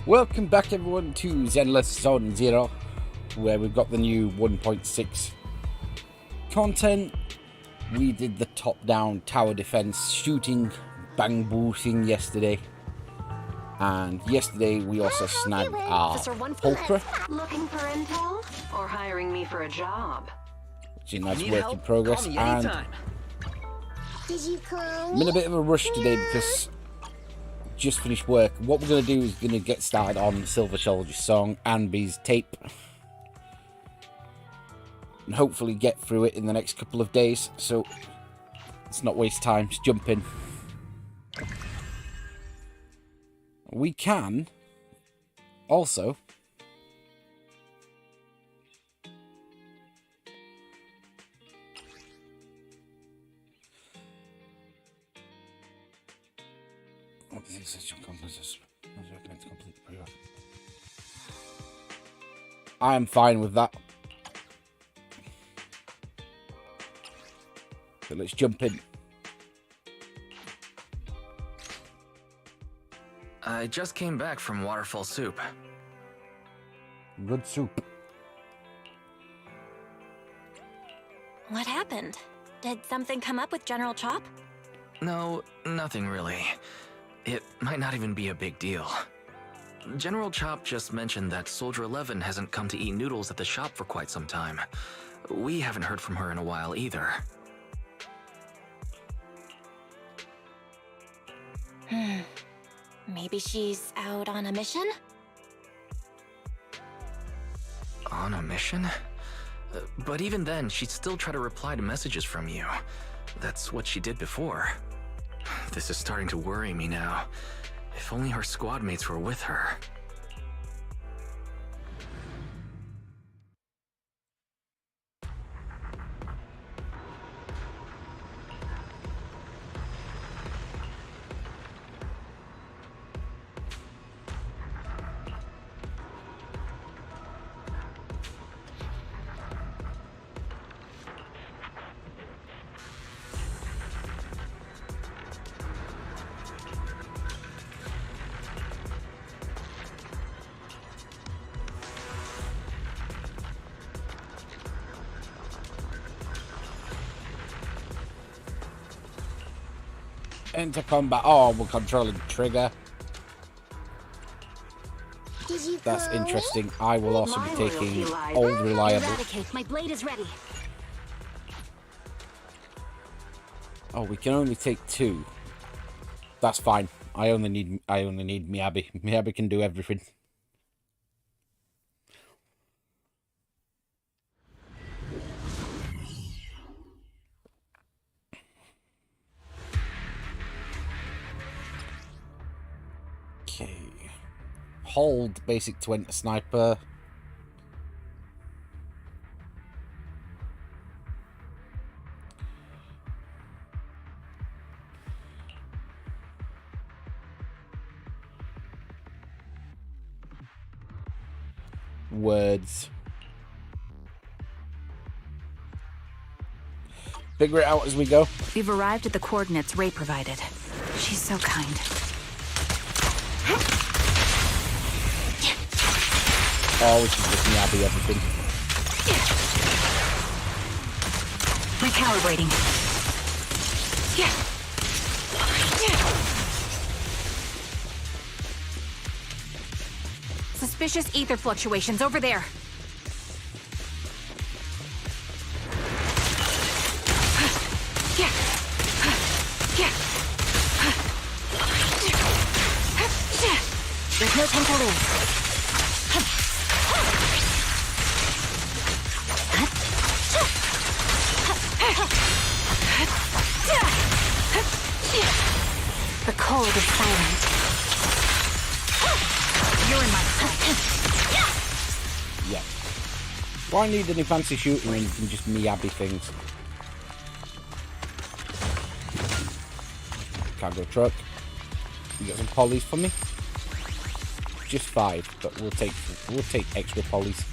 Welcome back everyone to Zenless Zone 0, where we've got the new 1.6 content. We did the top-down tower defense shooting bang boo thing yesterday. And yesterday we also snagged our pulcher. Looking for intel or hiring me for a job? Which is a nice work in progress. And I'm in a bit of a rush today because just finished work. What we're going to do is going to get started on Silver Soldier's song, Anby's tape, and hopefully get through it in the next couple of days. So let's not waste time. Just jump in. We can also I am fine with that. So let's jump in. I just came back from Waterfall Soup. Good soup. What happened? Did something come up with General Chop? No, nothing really. It might not even be a big deal. General Chop just mentioned that Soldier 11 hasn't come to eat noodles at the shop for quite some time. We haven't heard from her in a while either. Maybe she's out on a mission? On a mission? But even then, she'd still try to reply to messages from you. That's what she did before. This is starting to worry me now. If only her squad mates were with her. Enter combat. Oh, we're controlling trigger. That's interesting. I will also be taking Old Reliable. My blade is ready. Oh, we can only take 2. That's fine. I only need Miyabi. Miyabi can do everything. Okay. Hold basic to enter sniper. Words. Figure it out as we go. We've arrived at the coordinates Ray provided. She's so kind. Oh, she's just Miyabi everything. Recalibrating. Suspicious ether fluctuations over there. There's no time to lose. The cold is silent. You're in my sight. Yeah. Why need any fancy shooting when you can just Miyabi things? Cargo truck. You got some polys for me? Just 5, but we'll take extra polys.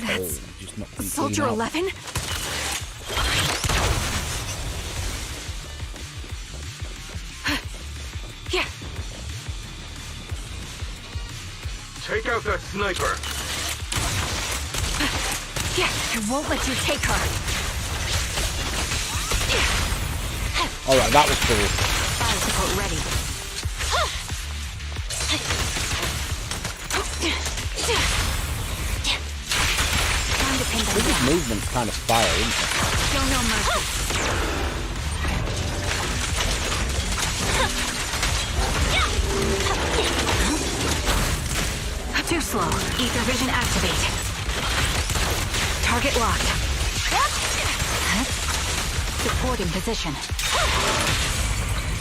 That's just not clean Soldier out. 11? Yeah. Take out that sniper! Yeah, I won't let you take her. Alright, that was cool. Fire support ready. Time to pin them This down. movement's kind of fire, isn't it? Show no mercy. Too slow. Ether vision activate. Target locked. Supporting position.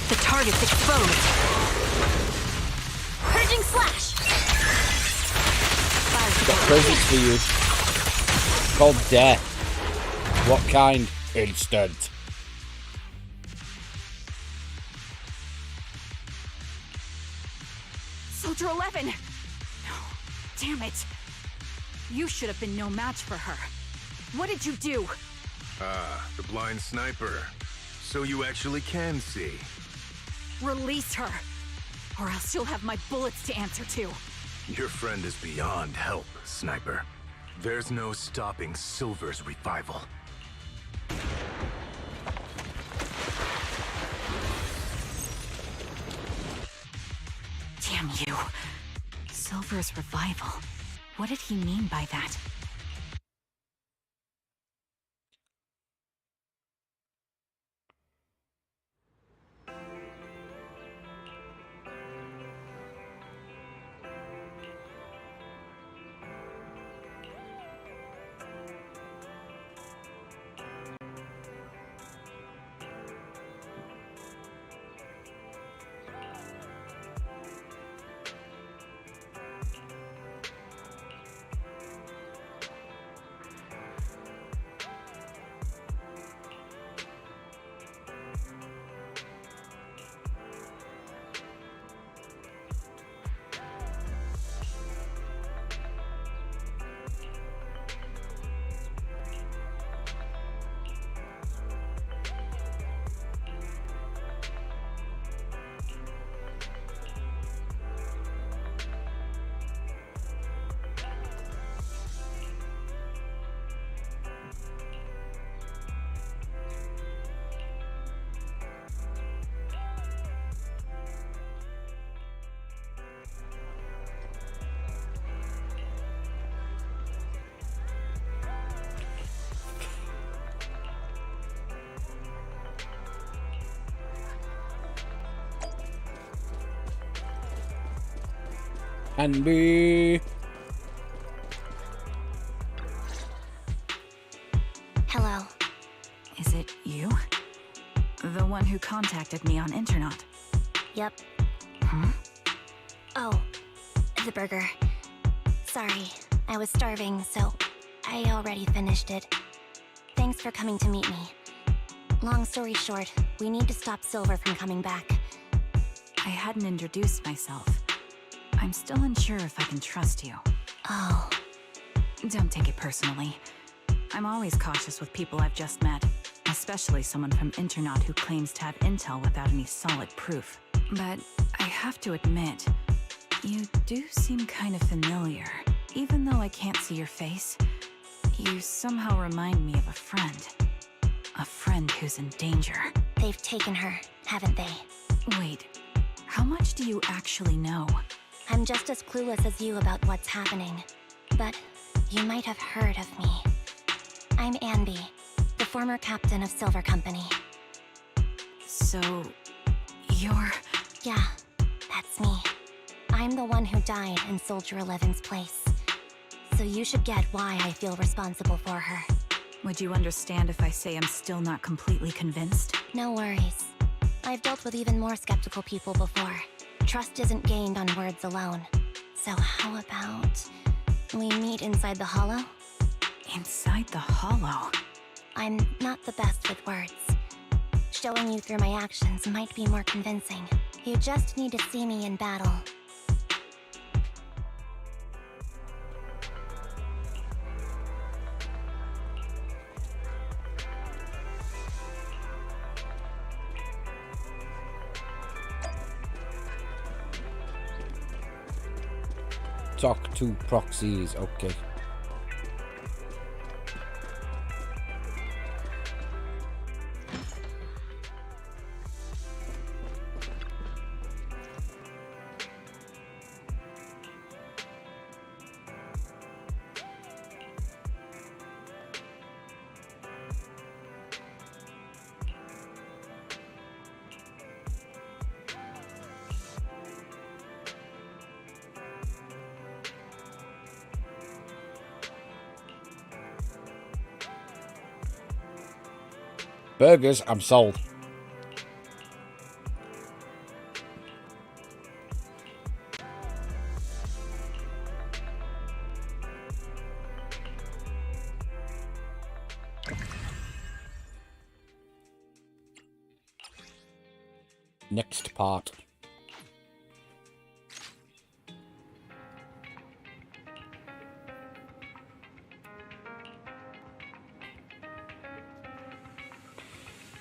The target's exposed. Purging slash. Got presents for you. It's called death. What kind? Instant. Soldier 11. No. Damn it. You should have been no match for her. What did you do? Ah, the blind sniper. So you actually can see. Release her. Or else you'll have my bullets to answer to. Your friend is beyond help, Sniper. There's no stopping Silver's revival. Damn you. Silver's revival. What did he mean by that? Anby. Hello. Is it you? The one who contacted me on Internet? Yep. Hmm? Oh, the burger. Sorry, I was starving, so I already finished it. Thanks for coming to meet me. Long story short, we need to stop Silver from coming back. I hadn't introduced myself. I'm still unsure if I can trust you. Oh. Don't take it personally. I'm always cautious with people I've just met, especially someone from Internet who claims to have intel without any solid proof. But I have to admit, you do seem kind of familiar. Even though I can't see your face, you somehow remind me of a friend. A friend who's in danger. They've taken her, haven't they? Wait, how much do you actually know? I'm just as clueless as you about what's happening. But you might have heard of me. I'm Anby, the former captain of Silver Company. So, you're... Yeah, that's me. I'm the one who died in Soldier 11's place. So you should get why I feel responsible for her. Would you understand if I say I'm still not completely convinced? No worries. I've dealt with even more skeptical people before. Trust isn't gained on words alone. So how about we meet inside the hollow? Inside the hollow? I'm not the best with words. Showing you through my actions might be more convincing. You just need to see me in battle. Talk to proxies, okay. Burgers, I'm sold. Next part.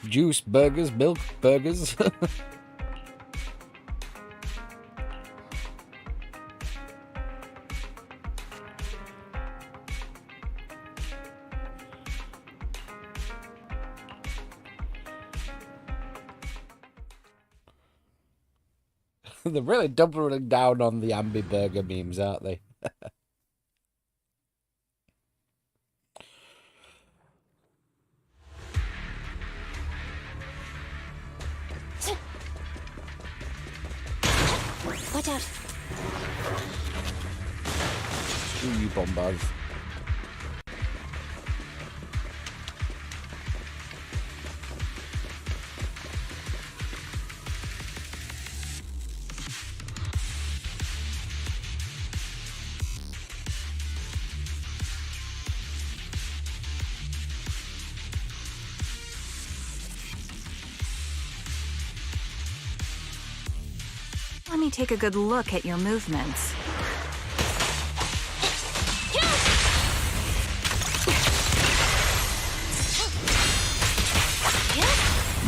Juice burgers, milk burgers. They're really doubling down on the Anby burger memes, aren't they? Watch out. Screw you, bombards. Let me take a good look at your movements.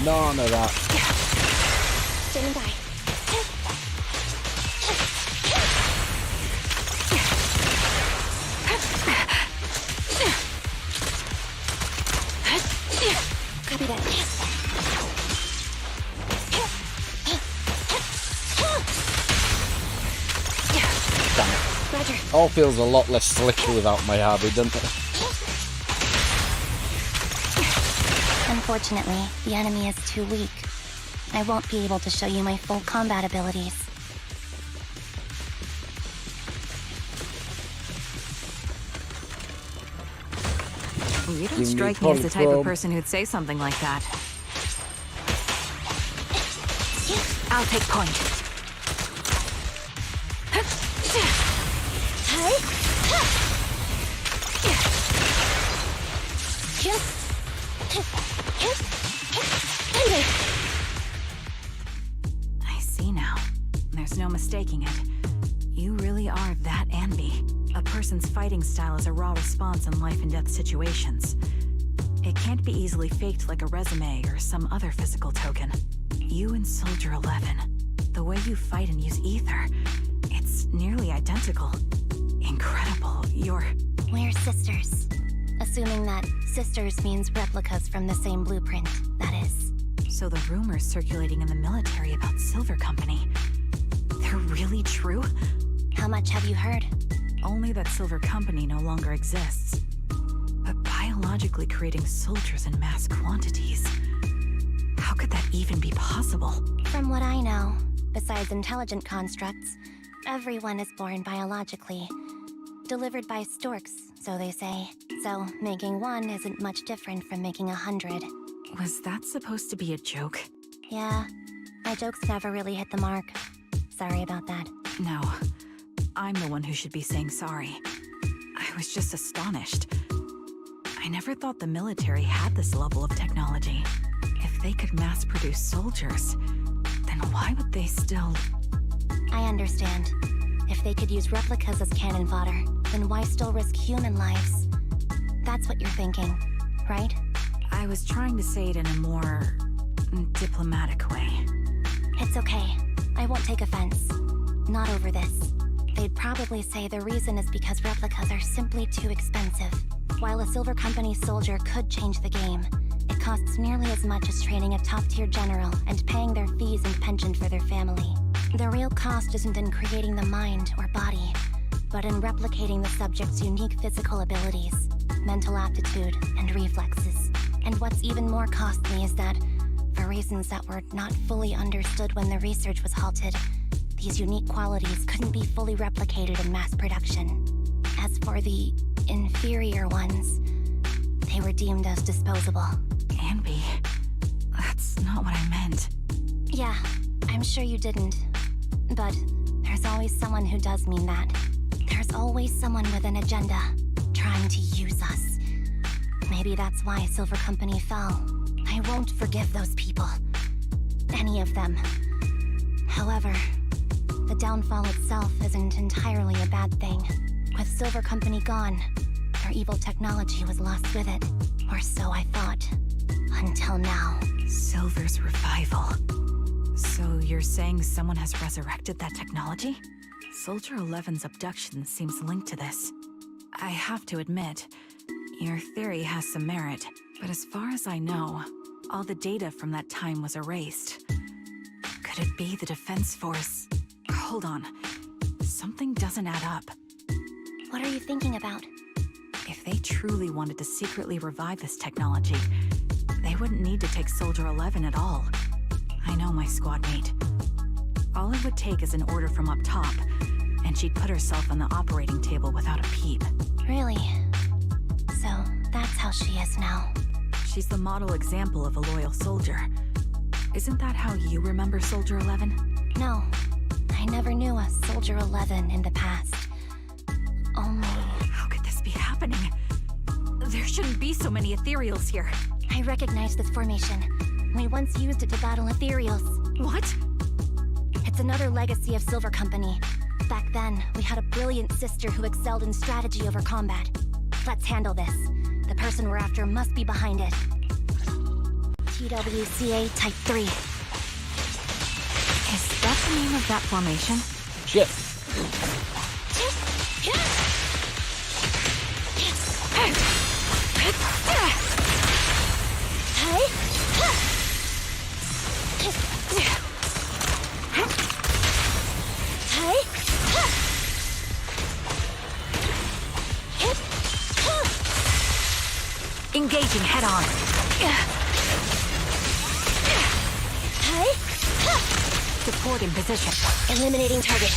None of that. Standing by. Copy that. Damn it. Roger. All feels a lot less slicker without my Harvey, doesn't it? Unfortunately, the enemy is too weak. I won't be able to show you my full combat abilities. You don't me strike me as the type polychrome. of person who'd say something like that. I'll take point. I see now. There's no mistaking it. You really are that Anby. A person's fighting style is a raw response in life and death situations. It can't be easily faked like a resume or some other physical token. You and Soldier 11, the way you fight and use ether, it's nearly identical. Incredible. We're sisters. Assuming that sisters means replicas from the same blueprint, that is. So the rumors circulating in the military about Silver Company, they're really true? How much have you heard? Only that Silver Company no longer exists. But biologically creating soldiers in mass quantities. How could that even be possible? From what I know, besides intelligent constructs, everyone is born biologically. Delivered by storks, so they say. So making one isn't much different from making 100. Was that supposed to be a joke? Yeah, my jokes never really hit the mark. Sorry about that. No, I'm the one who should be saying sorry. I was just astonished. I never thought the military had this level of technology. If they could mass produce soldiers, then why would they still... I understand. If they could use replicas as cannon fodder, then why still risk human lives? That's what you're thinking, right? I was trying to say it in a more diplomatic way. It's okay. I won't take offense. Not over this. they'd probably say the reason is because replicas are simply too expensive. While a Silver Company soldier could change the game, it costs nearly as much as training a top-tier general and paying their fees and pension for their family. The real cost isn't in creating the mind or body, but in replicating the subject's unique physical abilities, mental aptitude, and reflexes. And what's even more costly is that, for reasons that were not fully understood when the research was halted, these unique qualities couldn't be fully replicated in mass production. As for the inferior ones, they were deemed as disposable. Anby, that's not what I meant. Yeah, I'm sure you didn't. But there's always someone who does mean that. There's always someone with an agenda, trying to use us. Maybe that's why Silver Company fell. I won't forgive those people. Any of them. However, the downfall itself isn't entirely a bad thing. With Silver Company gone, their evil technology was lost with it. Or so I thought. Until now. Silver's revival. So you're saying someone has resurrected that technology? Soldier 11's abduction seems linked to this. I have to admit, your theory has some merit, but as far as I know, all the data from that time was erased. Could it be the Defense Force? Hold on. Something doesn't add up. What are you thinking about? If they truly wanted to secretly revive this technology, they wouldn't need to take Soldier 11 at all. I know my squad mate. All it would take is an order from up top, and she'd put herself on the operating table without a peep. Really? So, that's how she is now. She's the model example of a loyal soldier. Isn't that how you remember Soldier 11? No, I never knew a Soldier 11 in the past. Only... How could this be happening? There shouldn't be so many ethereals here. I recognize this formation. We once used it to battle ethereals. What? It's another legacy of Silver Company. Back then, we had a brilliant sister who excelled in strategy over combat. Let's handle this. The person we're after must be behind it. TWCA Type 3. Is that the name of that formation? Shit. Engaging head-on. Support in position. Eliminating target.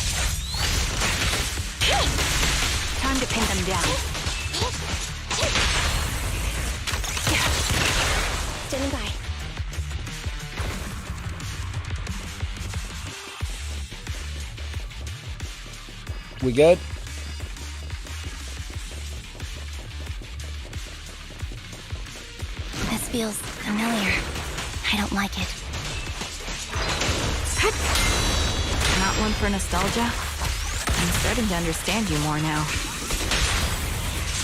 Time to pin them down. Standing by. We good? This feels familiar. I don't like it. Not one for nostalgia? I'm starting to understand you more now.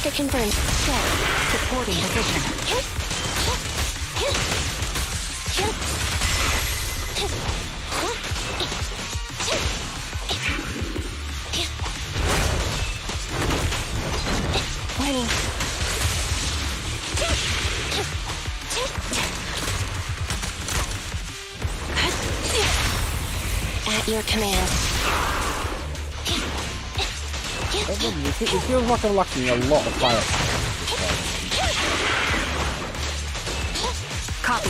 Get confirmed. Check. Supporting position. Warning. At your command. It feels like I'm lacking a lot of fire. Copy.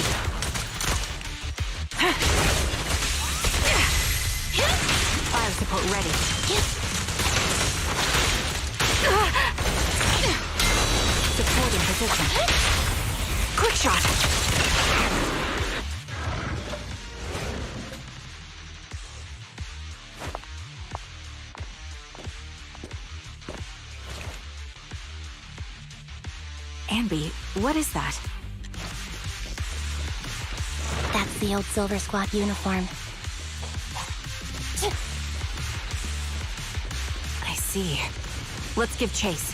Fire support ready. Supporting position. Quick shot. Anby, what is that? That's the old Silver Squad uniform. I see. Let's give chase.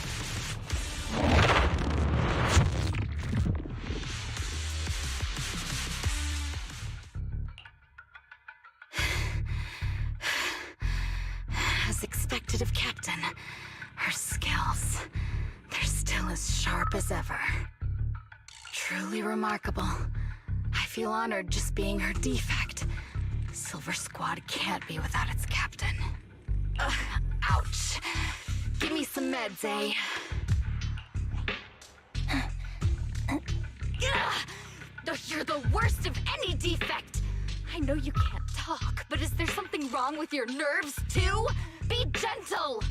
As expected, Captain. Her skills, they're still as sharp as ever. Truly remarkable. I feel honored just being her defect. Silver Squad can't be without its captain. Ouch. Give me some meds, eh? You're the worst of any defect! I know you can't talk, but is there something wrong with your nerves, too? Be gentle!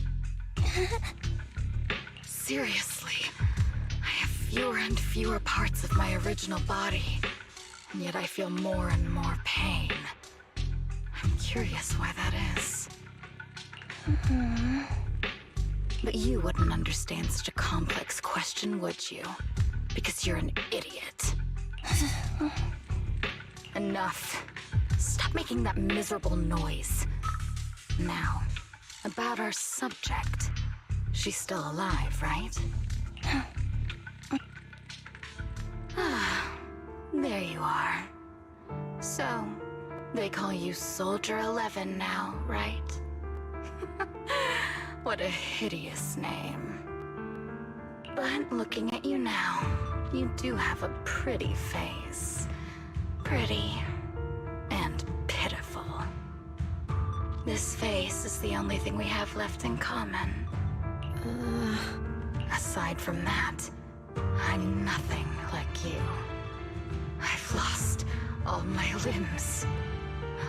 Seriously, I have fewer and fewer parts of my original body, and yet I feel more and more pain. I'm curious why that is. But you wouldn't understand such a complex question, would you? Because you're an idiot. Enough. Stop making that miserable noise. Now, about our subject. She's still alive, right? There you are. So, they call you Soldier 11 now, right? What a hideous name. But looking at you now, you do have a pretty face. Pretty and pitiful. This face is the only thing we have left in common. Aside from that, I'm nothing like you. I've lost all my limbs.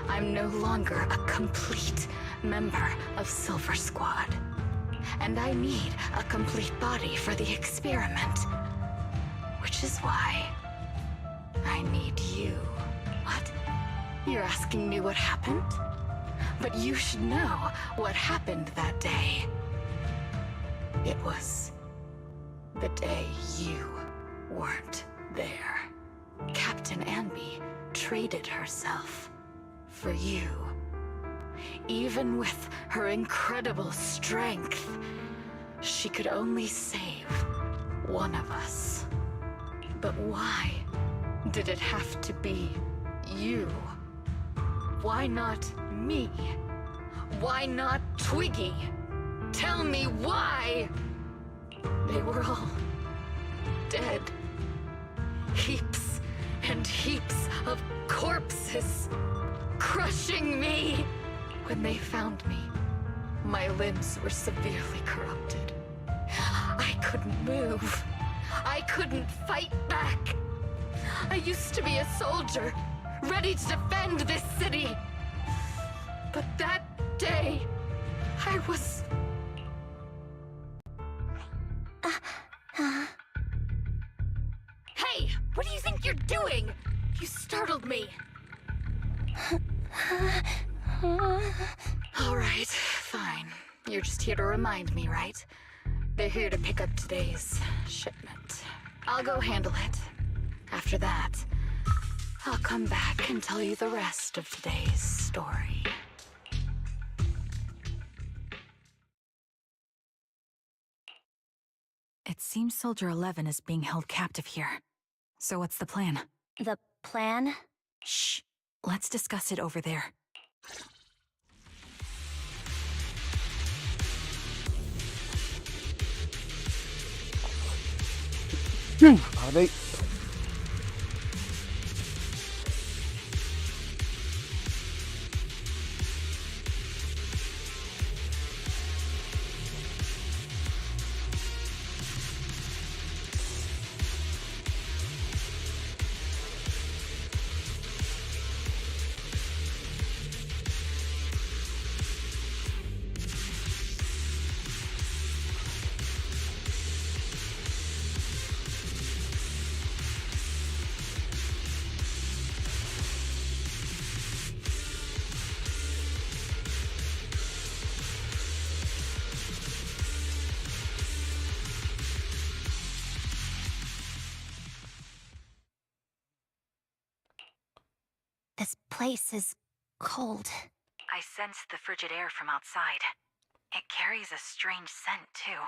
I'm no longer a complete member of Silver Squad. And I need a complete body for the experiment. Which is why I need you. What? You're asking me what happened? But you should know what happened that day. It was the day you weren't there. Captain Anby traded herself for you. Even with her incredible strength, she could only save one of us. But why did it have to be you? Why not me? Why not Twiggy? Tell me why! They were all dead. Heaps and heaps of corpses, crushing me. When they found me, my limbs were severely corrupted. I couldn't move. I couldn't fight back. I used to be a soldier, ready to defend this city. But that day, I was... Hey, what do you think you're doing? You startled me. All right, fine. You're just here to remind me, right? They're here to pick up today's shipment. I'll go handle it. After that, I'll come back and tell you the rest of today's story. It seems Soldier 11 is being held captive here. So what's the plan? The plan? Shh. Let's discuss it over there. Are they? This place is cold. I sense the frigid air from outside. It carries a strange scent, too.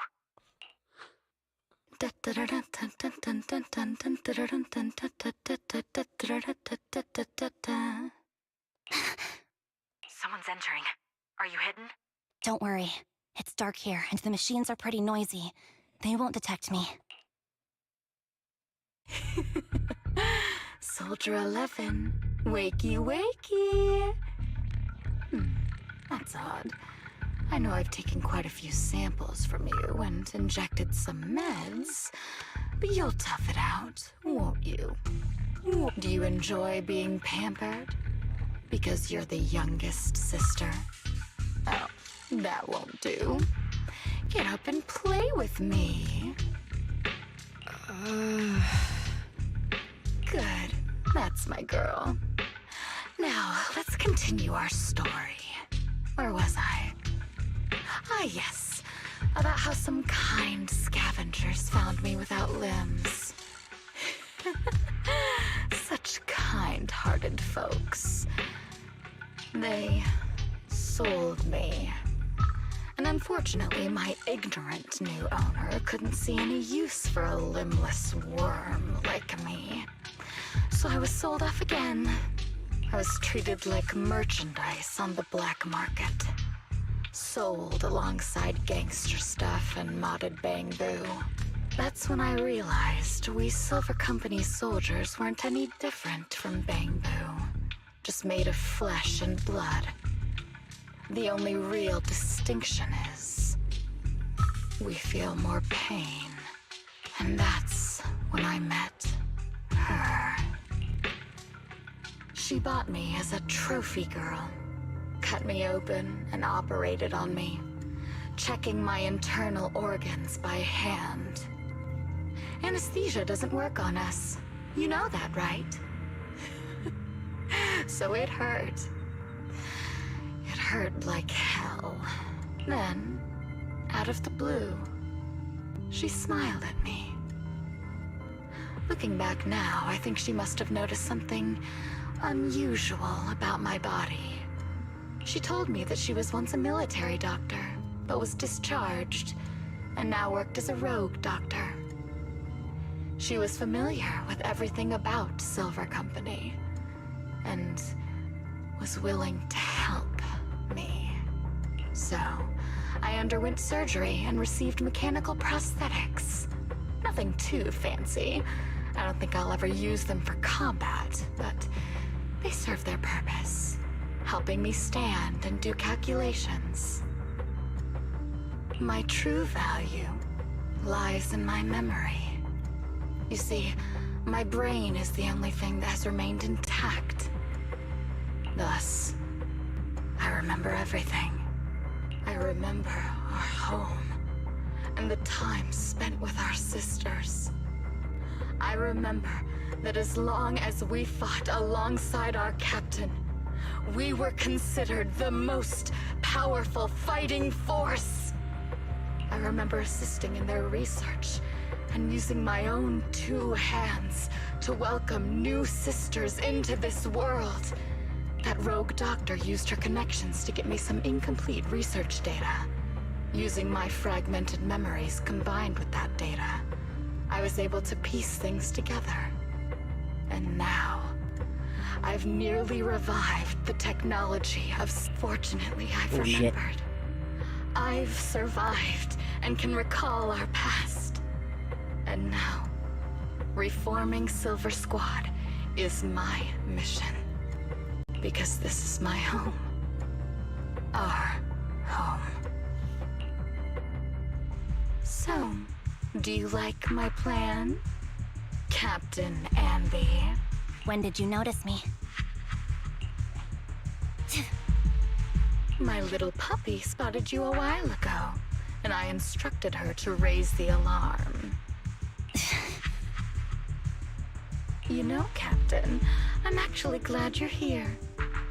Someone's entering. Are you hidden? Don't worry. It's dark here, and the machines are pretty noisy. They won't detect me. Soldier 11, wakey wakey. That's odd. I know I've taken quite a few samples from you and injected some meds, but you'll tough it out, won't you? Do you enjoy being pampered? Because you're the youngest sister? Oh, that won't do. Get up and play with me. Good. That's my girl. Now, let's continue our story. Where was I? Ah, yes. About how some kind scavengers found me without limbs. Such kind-hearted folks. They sold me. And unfortunately, my ignorant new owner couldn't see any use for a limbless worm like me. So I was sold off again. I was treated like merchandise on the black market. Sold alongside gangster stuff and modded bamboo. That's when I realized we Silver Company soldiers weren't any different from bamboo. Just made of flesh and blood. The only real distinction is we feel more pain. And that's when I met her. She bought me as a trophy girl. Cut me open and operated on me, checking my internal organs by hand. Anesthesia doesn't work on us. You know that, right? So it hurt. It hurt like hell. Then, out of the blue, she smiled at me. Looking back now, I think she must have noticed something unusual about my body. She told me that she was once a military doctor, but was discharged, and now worked as a rogue doctor. She was familiar with everything about Silver Company, and was willing to help me. So, I underwent surgery and received mechanical prosthetics. Nothing too fancy. I don't think I'll ever use them for combat, but they serve their purpose, helping me stand and do calculations. My true value lies in my memory. You see, my brain is the only thing that has remained intact. Thus, I remember everything. I remember our home and the time spent with our sisters. I remember that as long as we fought alongside our captain, we were considered the most powerful fighting force. I remember assisting in their research and using my own 2 hands to welcome new sisters into this world. That rogue doctor used her connections to get me some incomplete research data. Using my fragmented memories combined with that data, I was able to piece things together. And now, I've nearly revived the technology of... Fortunately, I've remembered. I've survived and can recall our past. And now, reforming Silver Squad is my mission. Because this is my home. Our home. So, do you like my plan, Captain Anby? When did you notice me? My little puppy spotted you a while ago, and I instructed her to raise the alarm. You know, Captain, I'm actually glad you're here.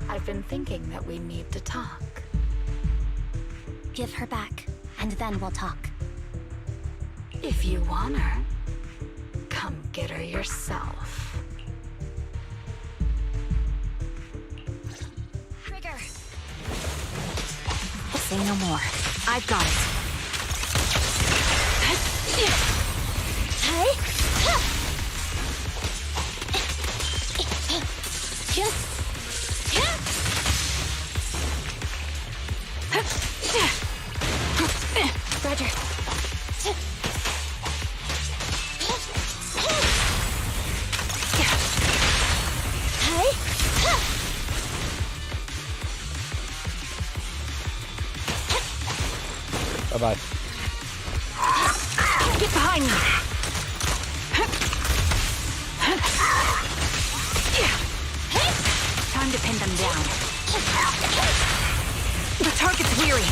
I've been thinking that we need to talk. Give her back, and then we'll talk. If you want her, come get her yourself. Trigger! Say no more. I've got it. Bye-bye. Get behind me! Time to pin them down. The target's weary.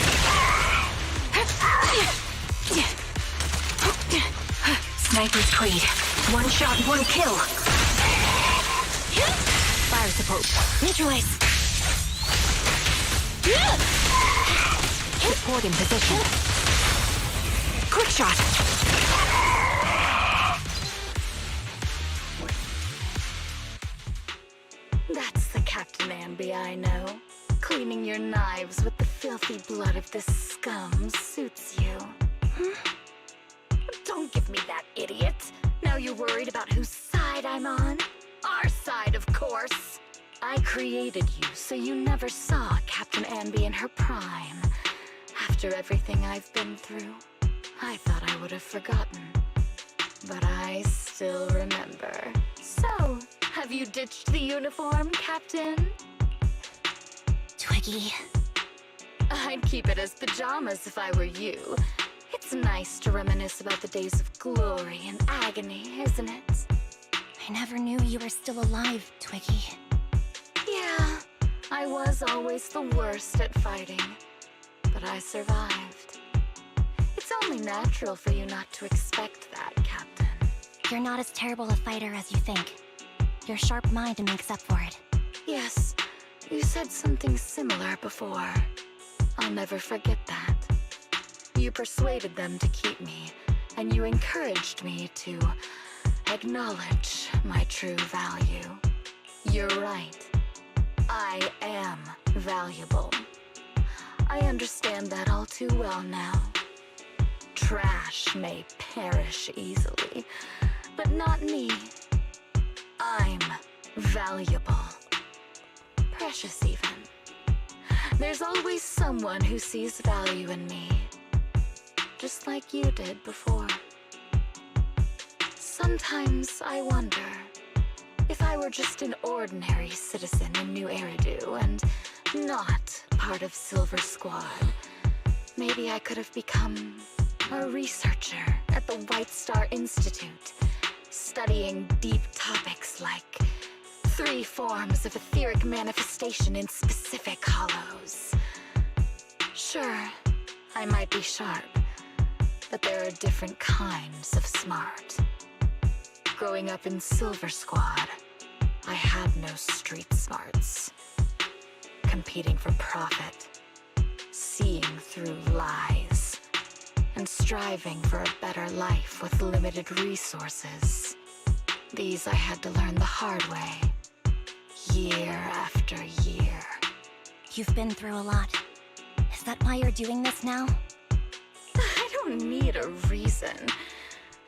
Sniper's Creed. One shot, one kill. Fire support. Neutralize. Support in position. Quick shot. That's the Captain Anby I know. Cleaning your knives with the filthy blood of this scum suits you. Don't give me that, idiot. Now you're worried about whose side I'm on? Our side, of course. I created you so you never saw Captain Anby in her prime. After everything I've been through, I thought I would have forgotten. But I still remember. So, have you ditched the uniform, Captain? Twiggy. I'd keep it as pajamas if I were you. It's nice to reminisce about the days of glory and agony, isn't it? I never knew you were still alive, Twiggy. Yeah, I was always the worst at fighting. But I survived. It's only natural for you not to expect that, Captain. You're not as terrible a fighter as you think. Your sharp mind makes up for it. Yes, you said something similar before. I'll never forget that. You persuaded them to keep me, and you encouraged me to acknowledge my true value. You're right. I am valuable. I understand that all too well now. Trash may perish easily, but not me. I'm valuable. Precious even. There's always someone who sees value in me. Just like you did before. Sometimes I wonder if I were just an ordinary citizen in New Eridu and not part of Silver Squad, maybe I could have become a researcher at the White Star Institute, studying deep topics like 3 forms of etheric manifestation in specific hollows. Sure, I might be sharp, but there are different kinds of smart. Growing up in Silver Squad, I had no street smarts. Competing for profit, seeing through lies, and striving for a better life with limited resources. These I had to learn the hard way, year after year. You've been through a lot. Is that why you're doing this now? I don't need a reason.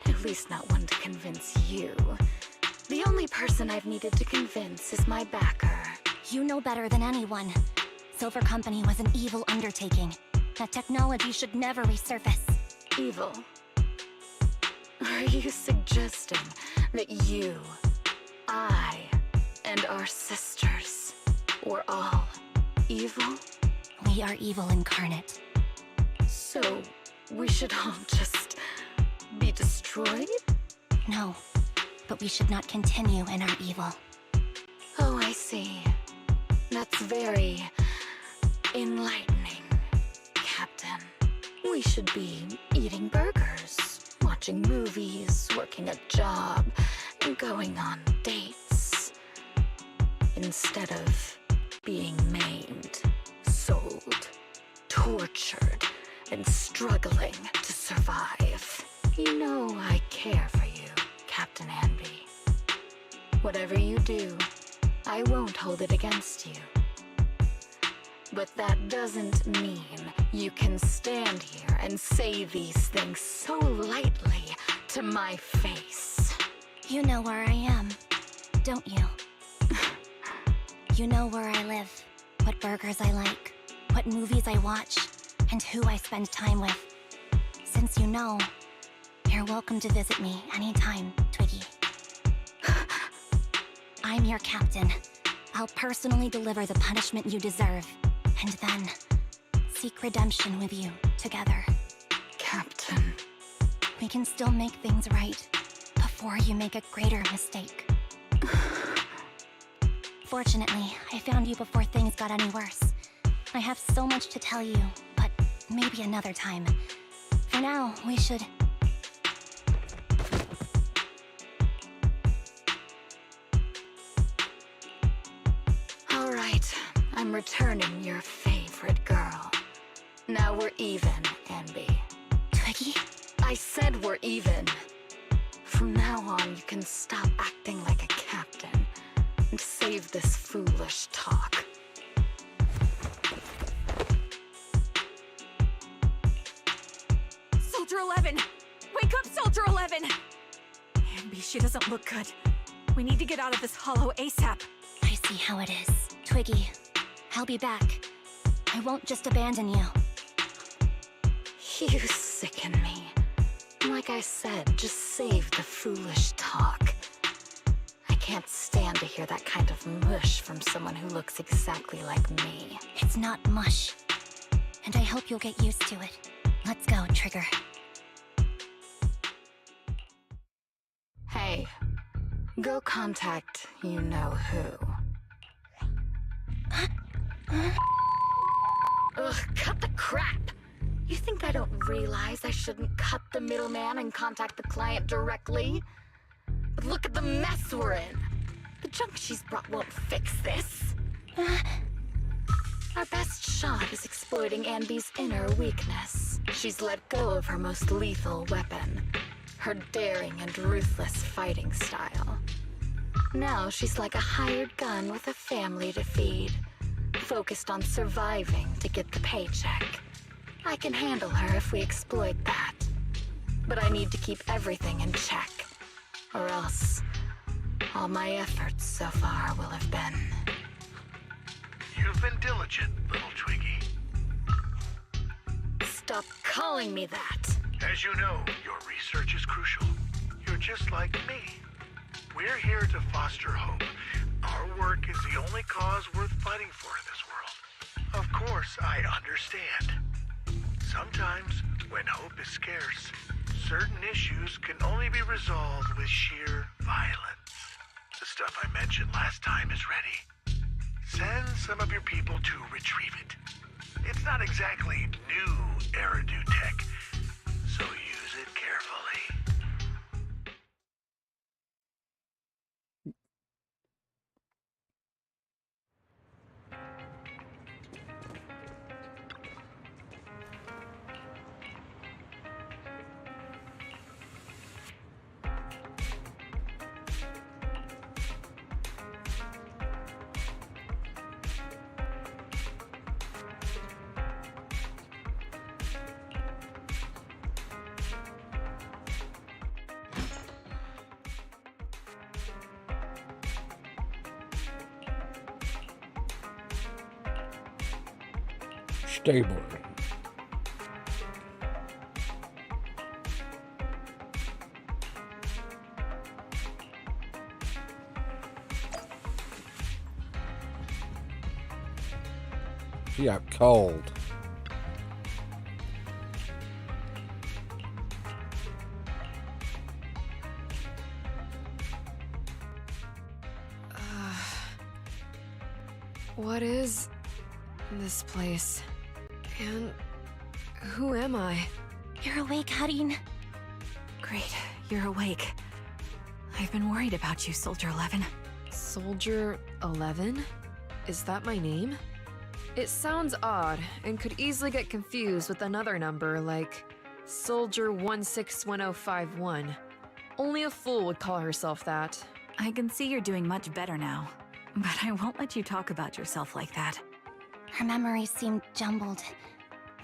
At least not one to convince you. The only person I've needed to convince is my backer. You know better than anyone. Silver Company was an evil undertaking. That technology should never resurface. Evil? Are you suggesting that you, I, and our sisters were all evil? We are evil incarnate. So, we should all just be destroyed? No, but we should not continue in our evil. Oh, I see. That's very enlightening, Captain. We should be eating burgers, watching movies, working a job, and going on dates. Instead of being maimed, sold, tortured, and struggling to survive. You know I care for you, Captain Anby. Whatever you do, I won't hold it against you. But that doesn't mean you can stand here and say these things so lightly to my face. You know where I am, don't you? You know where I live, what burgers I like, what movies I watch, and who I spend time with. Since you know, you're welcome to visit me anytime, Twiggy. I'm your captain. I'll personally deliver the punishment you deserve, and then seek redemption with you together. Captain. We can still make things right before you make a greater mistake. Fortunately, I found you before things got any worse. I have so much to tell you, but maybe another time. For now, we should... All right, I'm returning your favorite girl. Now we're even, Anby. Twiggy? I said we're even. From now on, you can stop acting like a captain and save this foolish talk. Soldier 11! Wake up, Soldier 11! Anby, she doesn't look good. We need to get out of this hollow ASAP. I see how it is. Twiggy, I'll be back. I won't just abandon you. You sicken me. Like I said, just save the foolish talk. I can't stand to hear that kind of mush from someone who looks exactly like me. It's not mush. And I hope you'll get used to it. Let's go, Trigger. Hey, go contact you-know-who. Ugh, cut the crap! You think I don't realize I shouldn't cut the middleman and contact the client directly? But look at the mess we're in! The junk she's brought won't fix this. Our best shot is exploiting Anby's inner weakness. She's let go of her most lethal weapon, her daring and ruthless fighting style. Now she's like a hired gun with a family to feed, focused on surviving to get the paycheck. I can handle her if we exploit that. But I need to keep everything in check, or else all my efforts so far will have been... You've been diligent, little Twiggy. Stop calling me that! As you know, your research is crucial. You're just like me. We're here to foster hope. Our work is the only cause worth fighting for in this world. Of course, I understand. Sometimes, when hope is scarce, certain issues can only be resolved with sheer violence. The stuff I mentioned last time is ready. Send some of your people to retrieve it. It's not exactly new Eridu tech, so use it carefully. Stable. Yeah, cold. What is this place? And who am I? You're awake, Harin. Great, you're awake. I've been worried about you, Soldier 11. Soldier 11? Is that my name? It sounds odd and could easily get confused with another number like Soldier 161051. Only a fool would call herself that. I can see you're doing much better now, but I won't let you talk about yourself like that. Her memories seem jumbled.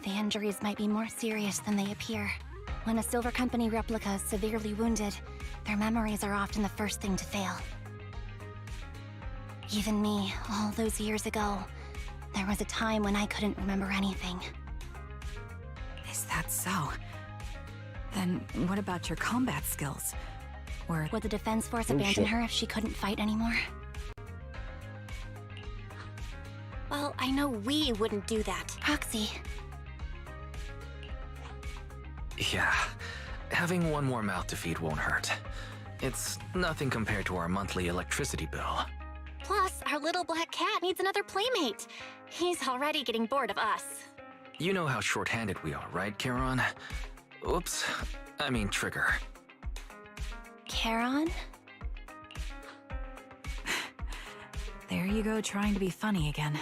The injuries might be more serious than they appear. When a Silver Company replica is severely wounded, their memories are often the first thing to fail. Even me, all those years ago, there was a time when I couldn't remember anything. Is that so? Then what about your combat skills? Would the Defense Force Oh, abandon shit. her if she couldn't fight anymore? Well, I know we wouldn't do that. Proxy. Yeah, having one more mouth to feed won't hurt. It's nothing compared to our monthly electricity bill. Plus, our little black cat needs another playmate. He's already getting bored of us. You know how short-handed we are, right, Charon? Oops, I mean Trigger. Charon? There you go, trying to be funny again.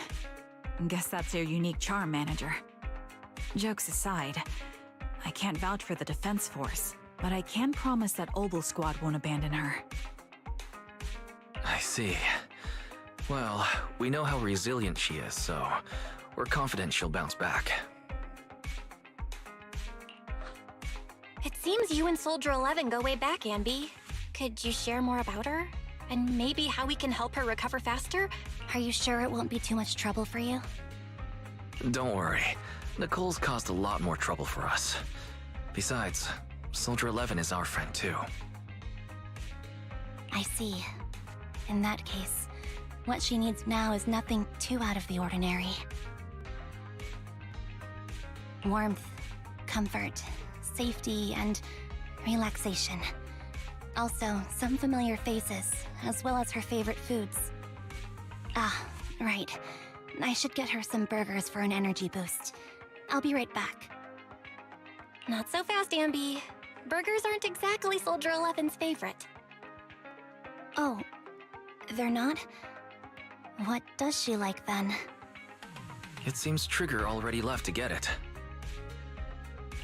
Guess that's your unique charm, manager. Jokes aside, I can't vouch for the defense force, but I can promise that Obel Squad won't abandon her. I see. Well, we know how resilient she is, so we're confident she'll bounce back. It seems you and Soldier 11 go way back, Anby. Could you share more about her? And maybe how we can help her recover faster? Are you sure it won't be too much trouble for you? Don't worry. Nicole's caused a lot more trouble for us. Besides, Soldier 11 is our friend too. I see. In that case, what she needs now is nothing too out of the ordinary. Warmth, comfort, safety, and relaxation. Also, some familiar faces, as well as her favorite foods. Ah, right. I should get her some burgers for an energy boost. I'll be right back. Not so fast, Anby. Burgers aren't exactly Soldier 11's favorite. Oh, they're not? What does she like then? It seems Trigger already left to get it.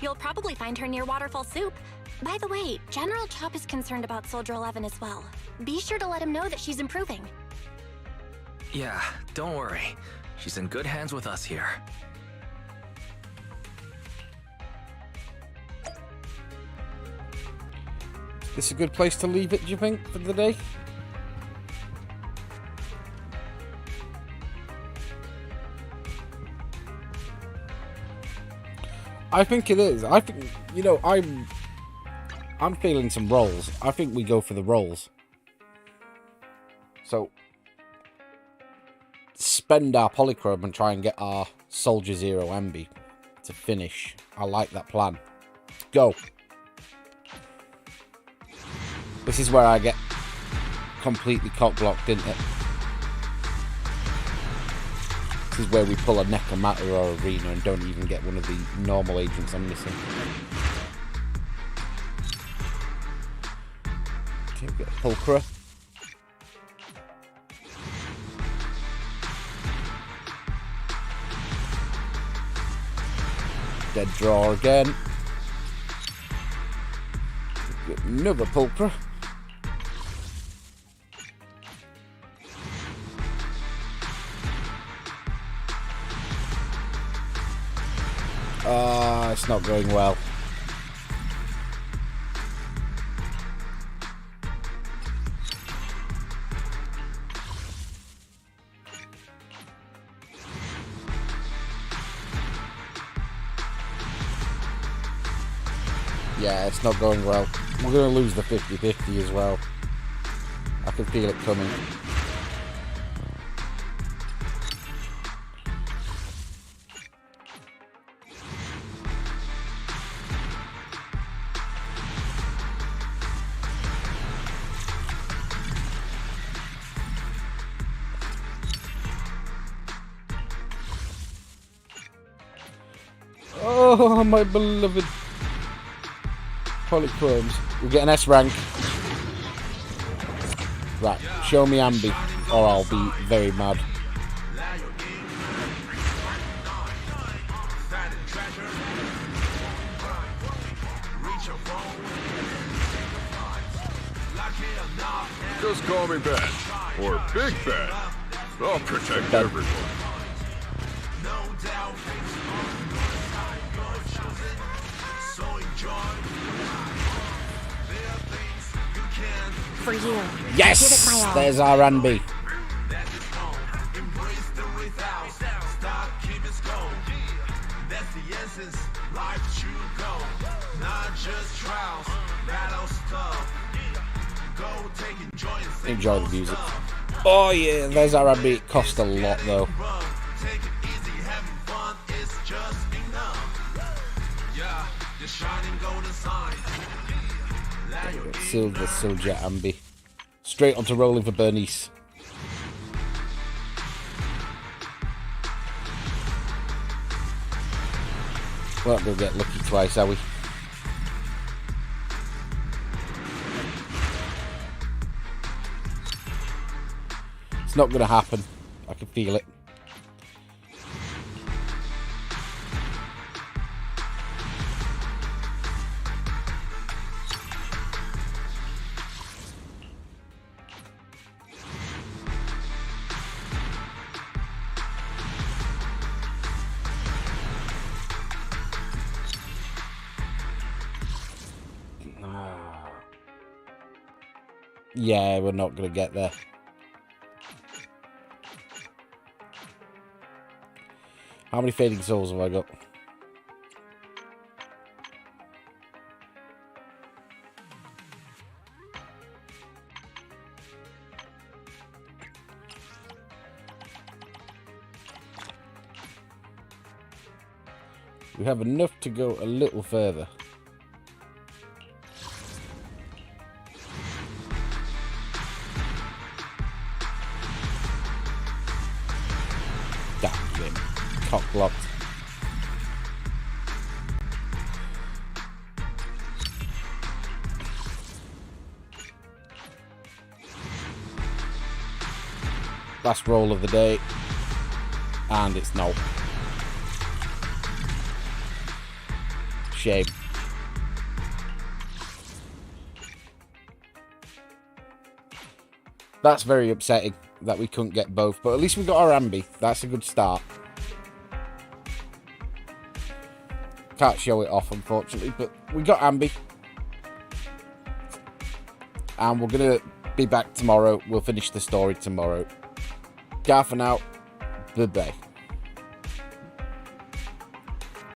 You'll probably find her near Waterfall Soup. By the way, General Chop is concerned about Soldier 11 as well. Be sure to let him know that she's improving. Yeah, don't worry. She's in good hands with us here. Is this a good place to leave it, do you think, for the day? I think it is. I think, you know, I'm feeling some rolls. I think we go for the rolls. So, spend our polychrome and try and get our Soldier Zero Anby to finish. I like that plan. Go. This is where I get completely cock-blocked, isn't it? This is where we pull a Necromata or Arena and don't even get one of the normal agents I'm missing. Okay, we get a Pulchra. Dead draw again. Get another Pulchra. It's not going well. Yeah, it's not going well. We're going to lose the 50-50 as well. I can feel it coming. Oh, my beloved polychromes. We'll get an S rank. Right, show me Anby, or I'll be very mad. Just call me Ben, or Big Ben. I'll protect everyone. For you. Yes! There's our Anby. Enjoy the music. Oh yeah, there's our Anby. It cost a lot though. Silver Soldier Anby. Straight onto rolling for Bernice. We're not going to get lucky twice, are we? It's not going to happen. I can feel it. Yeah, we're not going to get there. How many fading souls have I got? We have enough to go a little further. Damn it. Cock blocked. Last roll of the day. And it's no. Shame. That's very upsetting that we couldn't get both, but at least we got our Anby. That's a good start. Can't show it off, unfortunately, but we got Anby. And we're going to be back tomorrow. We'll finish the story tomorrow. Gar for now. Bye-bye.